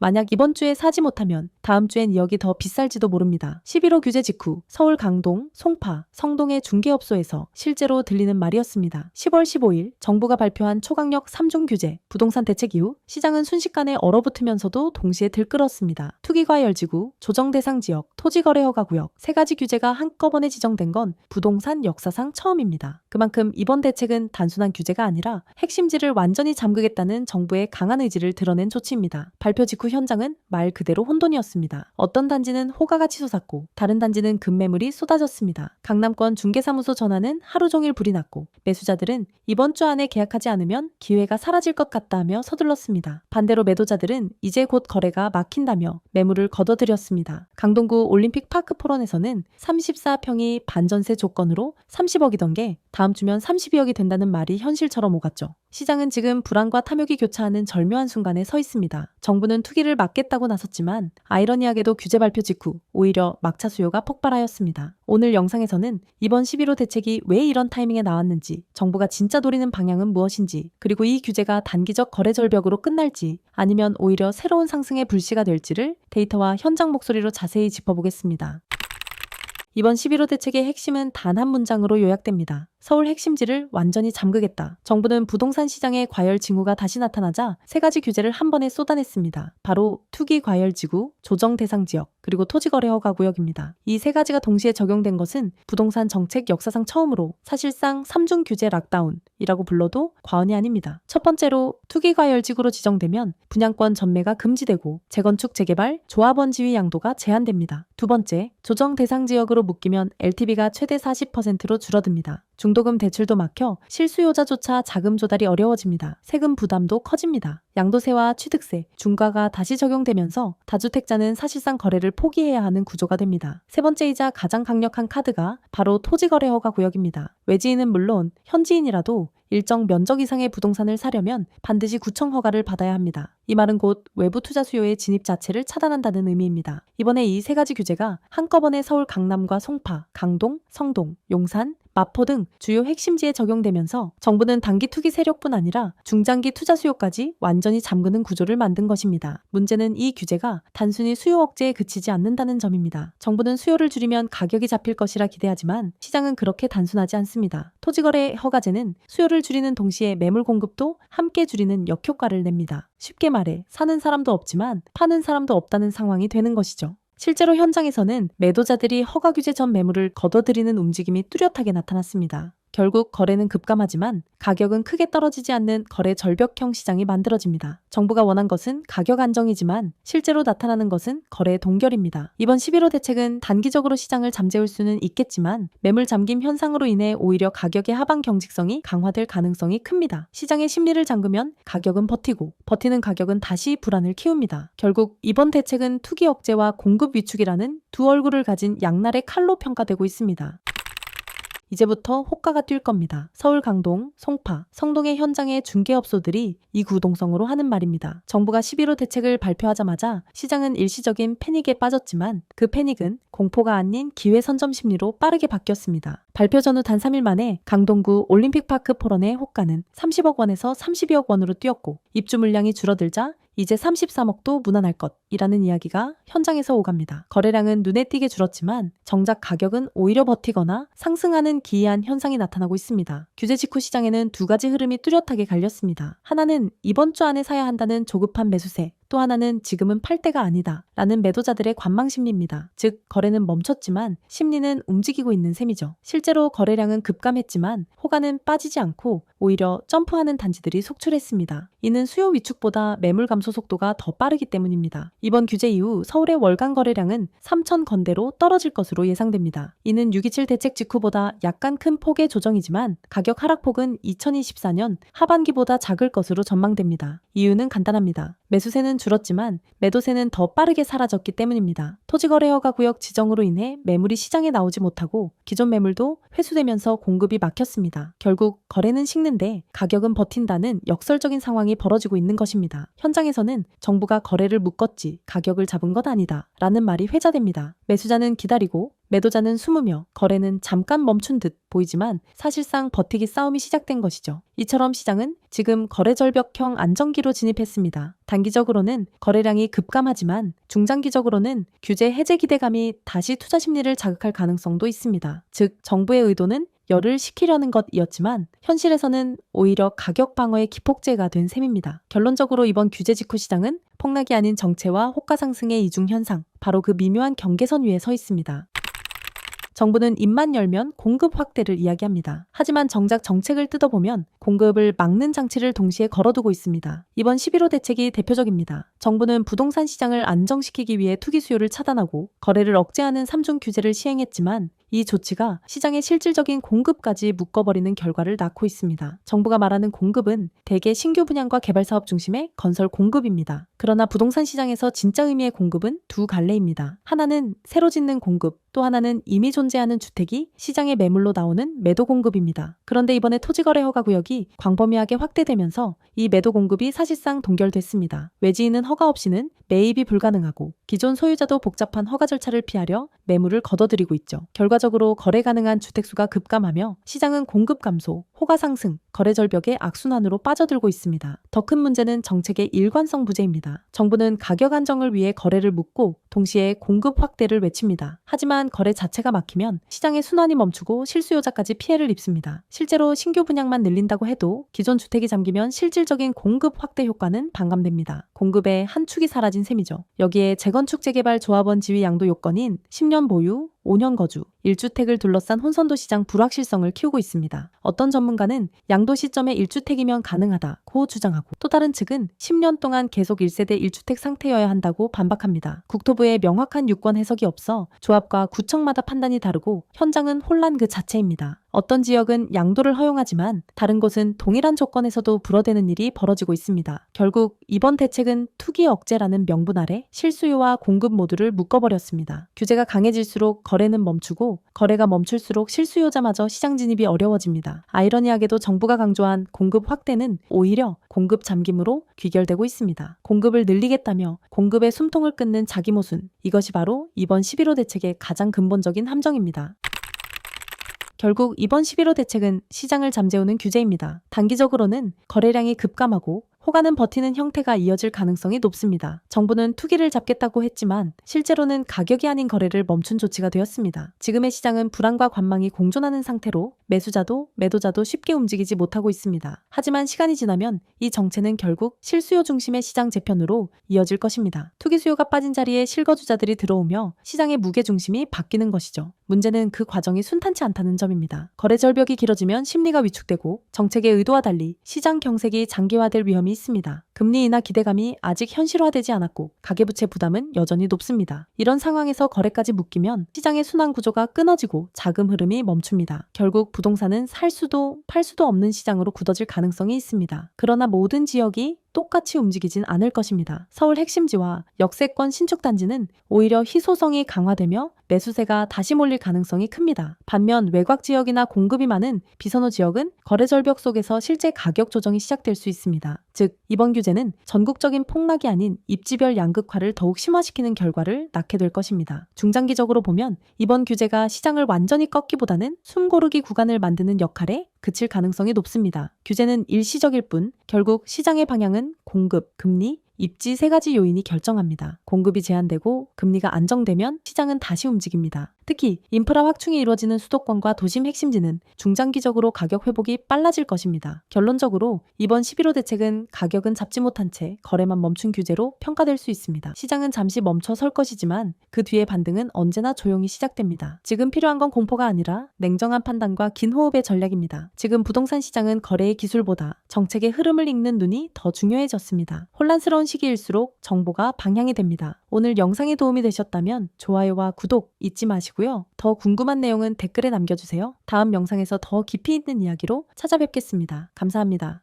만약 이번 주에 사지 못하면 다음 주엔 2억이 더 비쌀지도 모릅니다. 11호 규제 직후 서울 강동, 송파, 성동의 중개업소에서 실제로 들리는 말이었습니다. 10월 15일 정부가 발표한 초강력 3중 규제, 부동산 대책 이후 시장은 순식간에 얼어붙으면서도 동시에 들끓었습니다. 투기과열지구, 조정대상지역, 토지거래허가구역 3가지 규제가 한꺼번에 지정된 건 부동산 역사상 처음입니다. 그만큼 이번 대책은 단순한 규제가 아니라 핵심지를 완전히 잠그겠다는 정부의 강한 의지를 드러낸 조치입니다. 발표 직후 현장은 말 그대로 혼돈이었습니다. 어떤 단지는 호가가 치솟았고 다른 단지는 급매물이 쏟아졌습니다. 강남권 중개사무소 전화는 하루 종일 불이 났고 매수자들은 이번 주 안에 계약하지 않으면 기회가 사라질 것 같다 하며 서둘렀습니다. 반대로 매도자들은 이제 곧 거래가 막힌다며 매물을 걷어들였습니다. 강동구 올림픽 파크 포런에서는 34평이 반전세 조건으로 30억이던 게 다음 주면 32억이 된다는 말이 현실처럼 오갔죠. 시장은 지금 불안과 탐욕이 교차하는 절묘한 순간에 서 있습니다. 정부는 투기를 막겠다고 나섰지만 아이러니하게도 규제 발표 직후 오히려 막차 수요가 폭발하였습니다. 오늘 영상에서는 이번 11호 대책이 왜 이런 타이밍에 나왔는지, 정부가 진짜 노리는 방향은 무엇인지, 그리고 이 규제가 단기적 거래 절벽으로 끝날지 아니면 오히려 새로운 상승의 불씨가 될지를 데이터와 현장 목소리로 자세히 짚어보겠습니다. 이번 11호 대책의 핵심은 단 한 문장으로 요약됩니다. 서울 핵심지를 완전히 잠그겠다. 정부는 부동산 시장의 과열 징후가 다시 나타나자 3가지 규제를 한 번에 쏟아냈습니다. 바로 투기 과열 지구, 조정 대상 지역, 그리고 토지거래 허가 구역입니다. 이 3가지가 동시에 적용된 것은 부동산 정책 역사상 처음으로 사실상 3중 규제 락다운이라고 불러도 과언이 아닙니다. 첫 번째로 투기 과열 지구로 지정되면 분양권 전매가 금지되고 재건축, 재개발, 조합원 지위 양도가 제한됩니다. 두 번째, 조정 대상 지역으로 묶이면 LTV가 최대 40%로 줄어듭니다. 중도금 대출도 막혀 실수요자조차 자금 조달이 어려워집니다. 세금 부담도 커집니다. 양도세와 취득세, 중과가 다시 적용되면서 다주택자는 사실상 거래를 포기해야 하는 구조가 됩니다. 세 번째이자 가장 강력한 카드가 바로 토지거래 허가 구역입니다. 외지인은 물론 현지인이라도 일정 면적 이상의 부동산을 사려면 반드시 구청 허가를 받아야 합니다. 이 말은 곧 외부 투자 수요의 진입 자체를 차단한다는 의미입니다. 이번에 이 3가지 규제가 한꺼번에 서울 강남과 송파, 강동, 성동, 용산, 마포 등 주요 핵심지에 적용되면서 정부는 단기 투기 세력뿐 아니라 중장기 투자 수요까지 완전히 잠그는 구조를 만든 것입니다. 문제는 이 규제가 단순히 수요 억제에 그치지 않는다는 점입니다. 정부는 수요를 줄이면 가격이 잡힐 것이라 기대하지만 시장은 그렇게 단순하지 않습니다. 토지거래 허가제는 수요를 줄이는 동시에 매물 공급도 함께 줄이는 역효과를 냅니다. 쉽게 말해 사는 사람도 없지만 파는 사람도 없다는 상황이 되는 것이죠. 실제로 현장에서는 매도자들이 허가 규제 전 매물을 걷어들이는 움직임이 뚜렷하게 나타났습니다. 결국 거래는 급감하지만 가격은 크게 떨어지지 않는 거래 절벽형 시장이 만들어집니다. 정부가 원한 것은 가격 안정이지만 실제로 나타나는 것은 거래 동결입니다. 이번 11호 대책은 단기적으로 시장을 잠재울 수는 있겠지만 매물 잠김 현상으로 인해 오히려 가격의 하방 경직성이 강화될 가능성이 큽니다. 시장의 심리를 잠그면 가격은 버티고 버티는 가격은 다시 불안을 키웁니다. 결국 이번 대책은 투기 억제와 공급 위축이라는 두 얼굴을 가진 양날의 칼로 평가되고 있습니다. 이제부터 호가가 뛸 겁니다. 서울 강동, 송파, 성동의 현장의 중개업소들이 이구동성으로 하는 말입니다. 정부가 11호 대책을 발표하자마자 시장은 일시적인 패닉에 빠졌지만 그 패닉은 공포가 아닌 기회 선점 심리로 빠르게 바뀌었습니다. 발표 전후 단 3일 만에 강동구 올림픽파크 포런의 호가는 30억 원에서 32억 원으로 뛰었고 입주 물량이 줄어들자 이제 33억도 무난할 것이라는 이야기가 현장에서 오갑니다. 거래량은 눈에 띄게 줄었지만 정작 가격은 오히려 버티거나 상승하는 기이한 현상이 나타나고 있습니다. 규제 직후 시장에는 2가지 흐름이 뚜렷하게 갈렸습니다. 하나는 이번 주 안에 사야 한다는 조급한 매수세, 또 하나는 지금은 팔 때가 아니다 라는 매도자들의 관망 심리입니다. 즉 거래는 멈췄지만 심리는 움직이고 있는 셈이죠. 실제로 거래량은 급감했지만 호가는 빠지지 않고 오히려 점프하는 단지들이 속출했습니다. 이는 수요 위축보다 매물 감소 속도가 더 빠르기 때문입니다. 이번 규제 이후 서울의 월간 거래량은 3천 건대로 떨어질 것으로 예상됩니다. 이는 6.27 대책 직후보다 약간 큰 폭의 조정이지만 가격 하락폭은 2024년 하반기보다 작을 것으로 전망됩니다. 이유는 간단합니다. 매수세는 줄었지만 매도세는 더 빠르게 사라졌기 때문입니다. 토지거래허가 구역 지정으로 인해 매물이 시장에 나오지 못하고 기존 매물도 회수되면서 공급이 막혔습니다. 결국 거래는 식는데 가격은 버틴다는 역설적인 상황이 벌어지고 있는 것입니다. 현장에서는 정부가 거래를 묶었지 가격을 잡은 것 아니다 라는 말이 회자됩니다. 매수자는 기다리고 매도자는 숨으며 거래는 잠깐 멈춘 듯 보이지만 사실상 버티기 싸움이 시작된 것이죠. 이처럼 시장은 지금 거래 절벽형 안정기로 진입했습니다. 단기적으로는 거래량이 급감하지만 중장기적으로는 규제 해제 기대감이 다시 투자 심리를 자극할 가능성도 있습니다. 즉, 정부의 의도는 열을 식히려는 것이었지만 현실에서는 오히려 가격 방어의 기폭제가 된 셈입니다. 결론적으로 이번 규제 직후 시장은 폭락이 아닌 정체와 호가 상승의 이중 현상, 바로 그 미묘한 경계선 위에 서 있습니다. 정부는 입만 열면 공급 확대를 이야기합니다. 하지만 정작 정책을 뜯어보면 공급을 막는 장치를 동시에 걸어두고 있습니다. 이번 11호 대책이 대표적입니다. 정부는 부동산 시장을 안정시키기 위해 투기 수요를 차단하고 거래를 억제하는 3중 규제를 시행했지만 이 조치가 시장의 실질적인 공급까지 묶어버리는 결과를 낳고 있습니다. 정부가 말하는 공급은 대개 신규 분양과 개발 사업 중심의 건설 공급입니다. 그러나 부동산 시장에서 진짜 의미의 공급은 두 갈래입니다. 하나는 새로 짓는 공급, 또 하나는 이미 존재하는 주택이 시장의 매물로 나오는 매도 공급입니다. 그런데 이번에 토지거래 허가 구역이 광범위하게 확대되면서 이 매도 공급이 사실상 동결됐습니다. 외지인은 허가 없이는 매입이 불가능하고 기존 소유자도 복잡한 허가 절차를 피하려 매물을 걷어들이고 있죠. 결과적으로 거래 가능한 주택수가 급감하며 시장은 공급 감소, 호가 상승, 거래 절벽의 악순환으로 빠져들고 있습니다. 더 큰 문제는 정책의 일관성 부재입니다. 정부는 가격 안정을 위해 거래를 묶고 동시에 공급 확대를 외칩니다. 하지만 거래 자체가 막히면 시장의 순환이 멈추고 실수요자까지 피해를 입습니다. 실제로 신규 분양만 늘린다고 해도 기존 주택이 잠기면 실질적인 공급 확대 효과는 반감됩니다. 공급의 한 축이 사라진 셈이죠. 여기에 재건축 재개발 조합원 지위 양도 요건인 10년 보유, 5년 거주, 1주택을 둘러싼 혼선도 시장 불확실성을 키우고 있습니다. 어떤 전문가는 양도 시점에 1주택이면 가능하다고 주장하고 또 다른 측은 10년 동안 계속 1세대 1주택 상태여야 한다고 반박합니다. 국토부의 명확한 유권 해석이 없어 조합과 구청마다 판단이 다르고 현장은 혼란 그 자체입니다. 어떤 지역은 양도를 허용하지만 다른 곳은 동일한 조건에서도 불어대는 일이 벌어지고 있습니다. 결국 이번 대책은 투기 억제라는 명분 아래 실수요와 공급 모두를 묶어버렸습니다. 규제가 강해질수록 거래는 멈추고 거래가 멈출수록 실수요자마저 시장 진입이 어려워집니다. 아이러니하게도 정부가 강조한 공급 확대는 오히려 공급 잠김으로 귀결되고 있습니다. 공급을 늘리겠다며 공급의 숨통을 끊는 자기 모순, 이것이 바로 이번 11호 대책의 가장 근본적인 함정입니다. 결국 이번 11호 대책은 시장을 잠재우는 규제입니다. 단기적으로는 거래량이 급감하고 호가는 버티는 형태가 이어질 가능성이 높습니다. 정부는 투기를 잡겠다고 했지만 실제로는 가격이 아닌 거래를 멈춘 조치가 되었습니다. 지금의 시장은 불안과 관망이 공존하는 상태로 매수자도 매도자도 쉽게 움직이지 못하고 있습니다. 하지만 시간이 지나면 이 정체는 결국 실수요 중심의 시장 재편으로 이어질 것입니다. 투기 수요가 빠진 자리에 실거주자들이 들어오며 시장의 무게 중심이 바뀌는 것이죠. 문제는 그 과정이 순탄치 않다는 점입니다. 거래 절벽이 길어지면 심리가 위축되고 정책의 의도와 달리 시장 경색이 장기화될 위험이 있습니다. 금리 인하 기대감이 아직 현실화되지 않았고 가계부채 부담은 여전히 높습니다. 이런 상황에서 거래까지 묶이면 시장의 순환 구조가 끊어지고 자금 흐름이 멈춥니다. 결국 부동산은 살 수도 팔 수도 없는 시장으로 굳어질 가능성이 있습니다. 그러나 모든 지역이 똑같이 움직이진 않을 것입니다. 서울 핵심지와 역세권 신축단지는 오히려 희소성이 강화되며 매수세가 다시 몰릴 가능성이 큽니다. 반면 외곽 지역이나 공급이 많은 비선호 지역은 거래 절벽 속에서 실제 가격 조정이 시작될 수 있습니다. 즉, 이번 규제는 전국적인 폭락이 아닌 입지별 양극화를 더욱 심화시키는 결과를 낳게 될 것입니다. 중장기적으로 보면 이번 규제가 시장을 완전히 꺾기보다는 숨고르기 구간을 만드는 역할에 그칠 가능성이 높습니다. 규제는 일시적일 뿐 결국 시장의 방향은 공급, 금리, 입지 세 가지 요인이 결정합니다. 공급이 제한되고 금리가 안정되면 시장은 다시 움직입니다. 특히 인프라 확충이 이루어지는 수도권과 도심 핵심지는 중장기적으로 가격 회복이 빨라질 것입니다. 결론적으로 이번 11호 대책은 가격은 잡지 못한 채 거래만 멈춘 규제로 평가될 수 있습니다. 시장은 잠시 멈춰 설 것이지만 그 뒤의 반등은 언제나 조용히 시작됩니다. 지금 필요한 건 공포가 아니라 냉정한 판단과 긴 호흡의 전략입니다. 지금 부동산 시장은 거래의 기술보다 정책의 흐름을 읽는 눈이 더 중요해졌습니다. 혼란스러운 시기일수록 정보가 방향이 됩니다. 오늘 영상이 도움이 되셨다면 좋아요와 구독 잊지 마시고요. 더 궁금한 내용은 댓글에 남겨주세요. 다음 영상에서 더 깊이 있는 이야기로 찾아뵙겠습니다. 감사합니다.